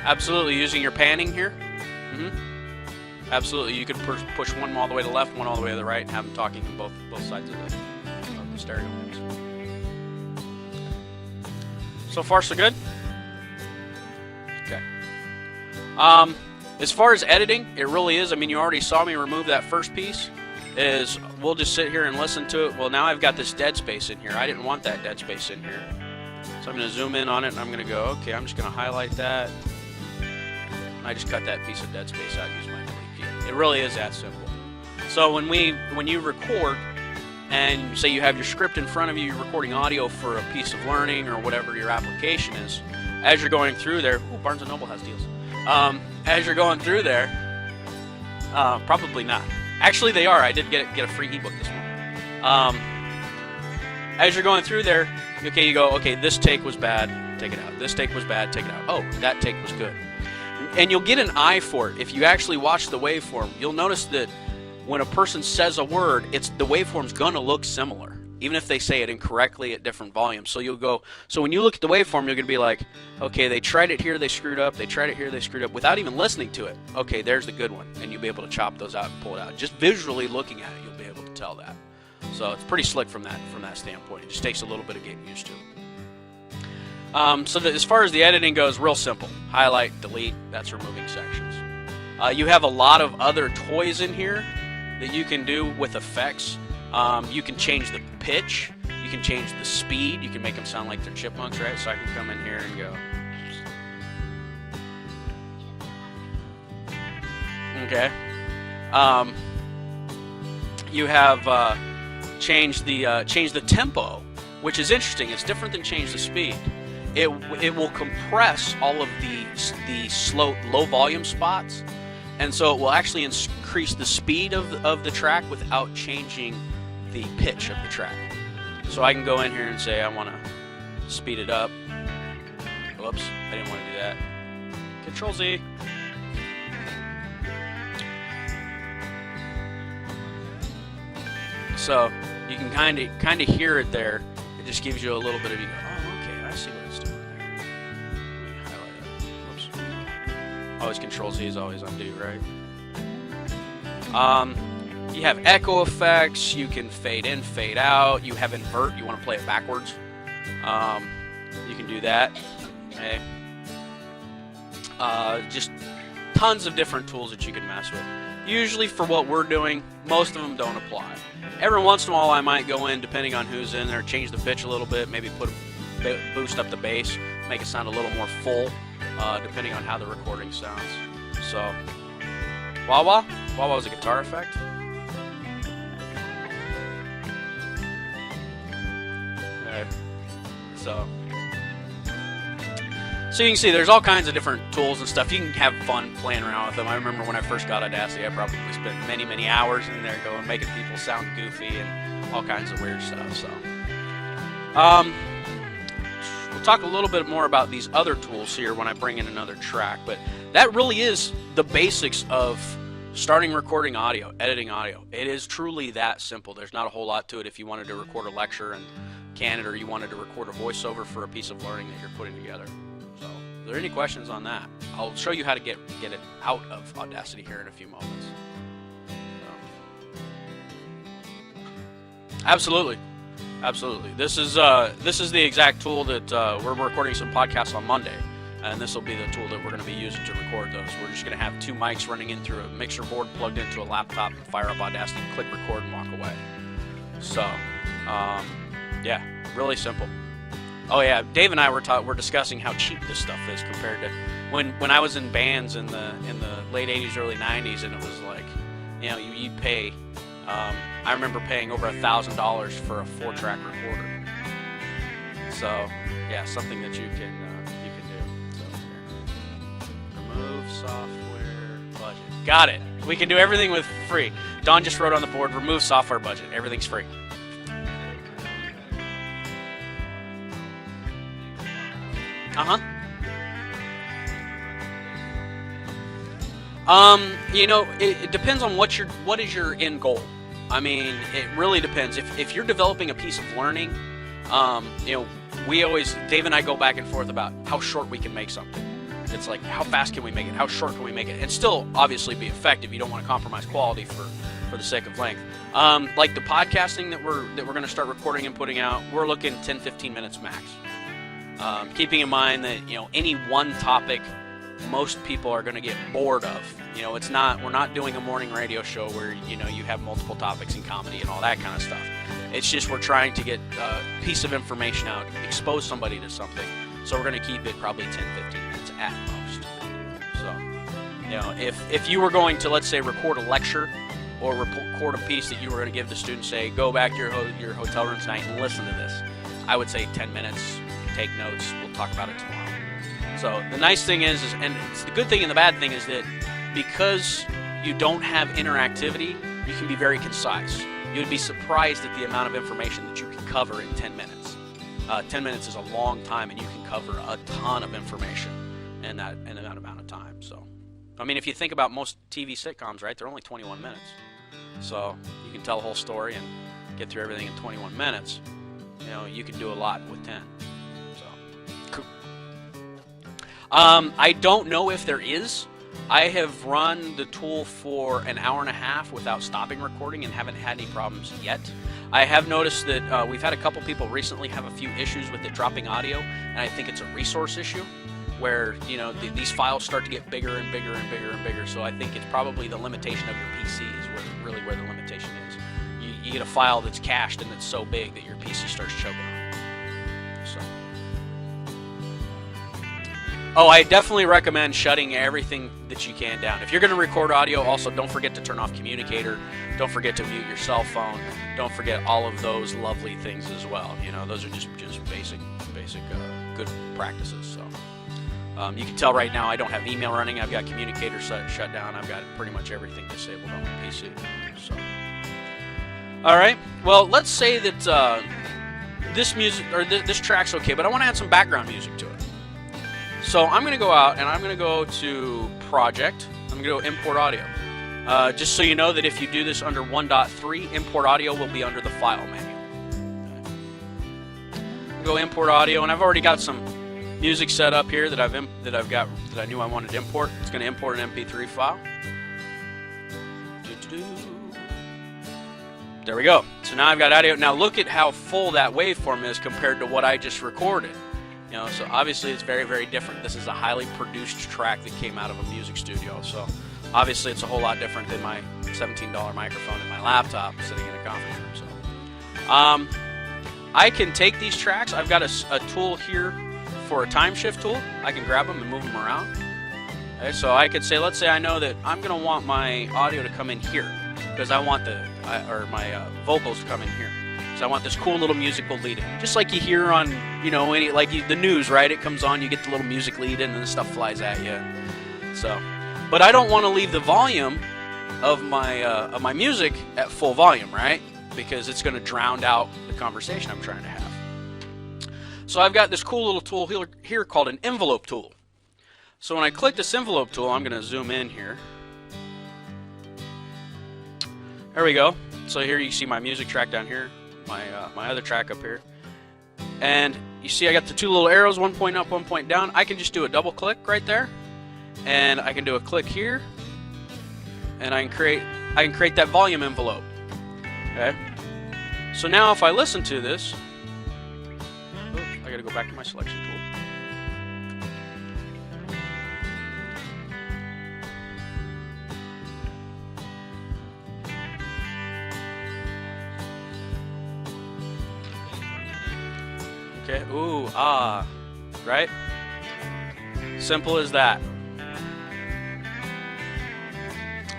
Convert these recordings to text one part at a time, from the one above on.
Absolutely, using your panning here. Absolutely, you could push one all the way to the left, one all the way to the right, and have them talking to both sides of the stereo mix. So far, so good. Okay. As far as editing, it really is. I mean, you already saw me remove that first piece. We'll just sit here and listen to it. Well, now I've got this dead space in here. I didn't want that dead space in here. So I'm going to zoom in on it, and I'm going to go, okay, I'm just going to highlight that. And I just cut that piece of dead space out, use my delete key. It really is that simple. So when you record, and say you have your script in front of you, you're recording audio for a piece of learning or whatever your application is, as you're going through there, Barnes & Noble has deals. As you're going through there, probably not. Actually, they are. I did get a free ebook this morning. As you're going through there, okay, you go, okay, this take was bad, take it out. This take was bad, take it out. Oh, that take was good. And you'll get an eye for it. If you actually watch the waveform, you'll notice that when a person says a word, the waveform's gonna look similar, even if they say it incorrectly at different volumes. So you'll go, so when you look at the waveform, you're gonna be like, okay, they tried it here, they screwed up, they tried it here, they screwed up, without even listening to it. Okay, there's the good one, and you'll be able to chop those out and pull it out. Just visually looking at it, you'll be able to tell that. So it's pretty slick from that standpoint. It just takes a little bit of getting used to. As far as the editing goes, real simple. Highlight, delete, that's removing sections. You have a lot of other toys in here that you can do with effects. You can change the pitch, you can change the speed, you can make them sound like they're chipmunks, right? So I can come in here and go. Okay. You have change the tempo, which is interesting. It's different than change the speed. It will compress all of the slow, low volume spots, and so it will actually increase the speed of the track without changing the pitch of the track. So I can go in here and say I want to speed it up. Whoops, I didn't want to do that. Control Z. So you can kind of hear it there. It just gives you a little bit of, you go, oh, okay, I see what it's doing there. Let me highlight that. Whoops. Always Control Z is always undo, right? You have echo effects. You can fade in, fade out. You have invert. You want to play it backwards. You can do that. Okay. Just tons of different tools that you can mess with. Usually for what we're doing, most of them don't apply. Every once in a while I might go in, depending on who's in there, change the pitch a little bit, maybe boost up the bass, make it sound a little more full, depending on how the recording sounds. So, wah-wah? Wah-wah was a guitar effect. Okay. So you can see there's all kinds of different tools and stuff. You can have fun playing around with them. I remember when I first got Audacity, I probably spent many hours in there going, making people sound goofy and all kinds of weird stuff. So, we'll talk a little bit more about these other tools here when I bring in another track. But that really is the basics of starting recording audio, editing audio. It is truly that simple. There's not a whole lot to it. If you wanted to record a lecture in Canada, or you wanted to record a voiceover for a piece of learning that you're putting together. So, are there any questions on that? I'll show you how to get it out of Audacity here in a few moments. Absolutely. This is the exact tool that we're recording some podcasts on Monday, and this will be the tool that we're going to be using to record those. We're just going to have two mics running in through a mixer board plugged into a laptop, fire up Audacity, click record, and walk away. So, yeah, really simple. Oh yeah, Dave and I were discussing how cheap this stuff is compared to when I was in bands in the late 80s, early 90s, and it was like, you know, you'd pay. I remember paying over $1,000 for a 4-track recorder. So yeah, something that you can do. So here, remove software budget. Got it. We can do everything with free. Don just wrote on the board, remove software budget. Everything's free. You know, it depends on what is your end goal. I mean, it really depends. If you're developing a piece of learning, you know, Dave and I go back and forth about how short we can make something. It's like, how fast can we make it? How short can we make it? And still, obviously, be effective. You don't want to compromise quality for the sake of length. Like the podcasting that we're going to start recording and putting out, we're looking 10-15 minutes max. Keeping in mind that any one topic, most people are going to get bored of. We're not doing a morning radio show where you have multiple topics in comedy and all that kind of stuff. It's just we're trying to get a piece of information out, expose somebody to something. So we're going to keep it probably 10-15 minutes at most. So, if you were going to, let's say, record a lecture or record a piece that you were going to give the students, say, go back to your hotel room tonight and listen to this, I would say 10 minutes, take notes, we'll talk about it tomorrow. So the nice thing is and it's the good thing and the bad thing is that because you don't have interactivity, you can be very concise. You'd be surprised at the amount of information that you can cover in 10 minutes. 10 minutes is a long time, and you can cover a ton of information in that amount of time. So, I mean, if you think about most TV sitcoms, right, they're only 21 minutes. So you can tell a whole story and get through everything in 21 minutes. You can do a lot with 10. So, cool. I don't know if there is. I have run the tool for an hour and a half without stopping recording and haven't had any problems yet. I have noticed that we've had a couple people recently have a few issues with it dropping audio, and I think it's a resource issue where these files start to get bigger and bigger and bigger and bigger. So I think it's probably the limitation of your PC is really where the limitation is. You get a file that's cached and it's so big that your PC starts choking on it. So. Oh, I definitely recommend shutting everything that you can down. If you're going to record audio, also don't forget to turn off communicator. Don't forget to mute your cell phone. Don't forget all of those lovely things as well. Those are just basic good practices. So you can tell right now I don't have email running. I've got communicator shut down. I've got pretty much everything disabled on my PC. So, all right. Well, let's say that this music or this track's okay, but I want to add some background music to it. So I'm going to go out and I'm going to go to Project. I'm going to go Import Audio. Just so you know that if you do this under 1.3, Import Audio will be under the File menu. Okay. Go Import Audio, and I've already got some music set up here that I knew I wanted to import. It's going to import an MP3 file. There we go. So now I've got audio. Now look at how full that waveform is compared to what I just recorded. So obviously it's very, very different. This is a highly produced track that came out of a music studio. So obviously it's a whole lot different than my $17 microphone in my laptop sitting in a conference room. So I can take these tracks. I've got a tool here for a time shift tool. I can grab them and move them around. Okay, so I could say, let's say I know that I'm going to want my audio to come in here because I want my vocals to come in here. So I want this cool little musical lead in, just like you hear on, the news, right? It comes on, you get the little music lead in, and the stuff flies at you. So, but I don't want to leave the volume of my music at full volume, right? Because it's going to drown out the conversation I'm trying to have. So I've got this cool little tool here called an envelope tool. So when I click this envelope tool, I'm going to zoom in here. There we go. So here you see my music track down here. My other track up here, and you see I got the two little arrows, one point up, one point down. I can just do a double click right there, and I can do a click here, and I can create that volume envelope. Okay. So now if I listen to this, I got to go back to my selection tool. Okay, ooh, ah, right? Simple as that.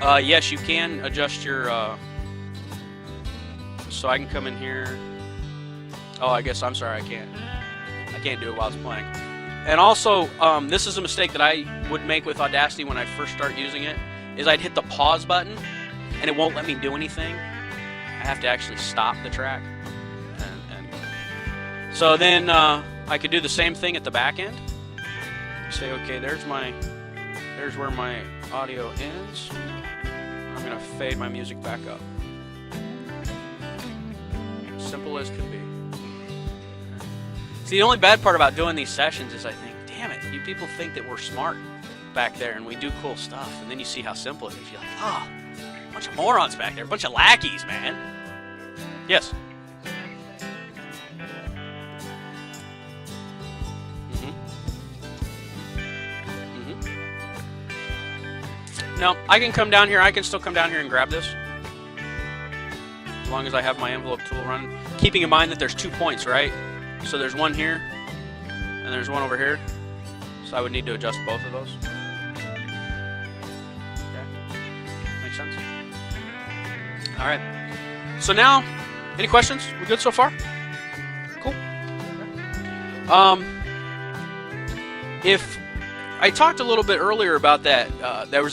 Yes, you can adjust your, so I can come in here. Oh, I guess, I'm sorry, I can't do it while it's playing. And also, this is a mistake that I would make with Audacity when I first start using it, is I'd hit the pause button, and it won't let me do anything. I have to actually stop the track. So then I could do the same thing at the back end. Say, okay, there's where my audio ends. I'm going to fade my music back up. Simple as could be. See, the only bad part about doing these sessions is I think, damn it, you people think that we're smart back there and we do cool stuff, and then you see how simple it is. You're like, oh, a bunch of morons back there, a bunch of lackeys, man. Yes. No, I can come down here. I can still come down here and grab this. As long as I have my envelope tool running. Keeping in mind that there's 2 points, right? So there's one here, and there's one over here. So I would need to adjust both of those. Okay. Makes sense? All right. So now, any questions? We good so far? Cool. If I talked a little bit earlier about that, there was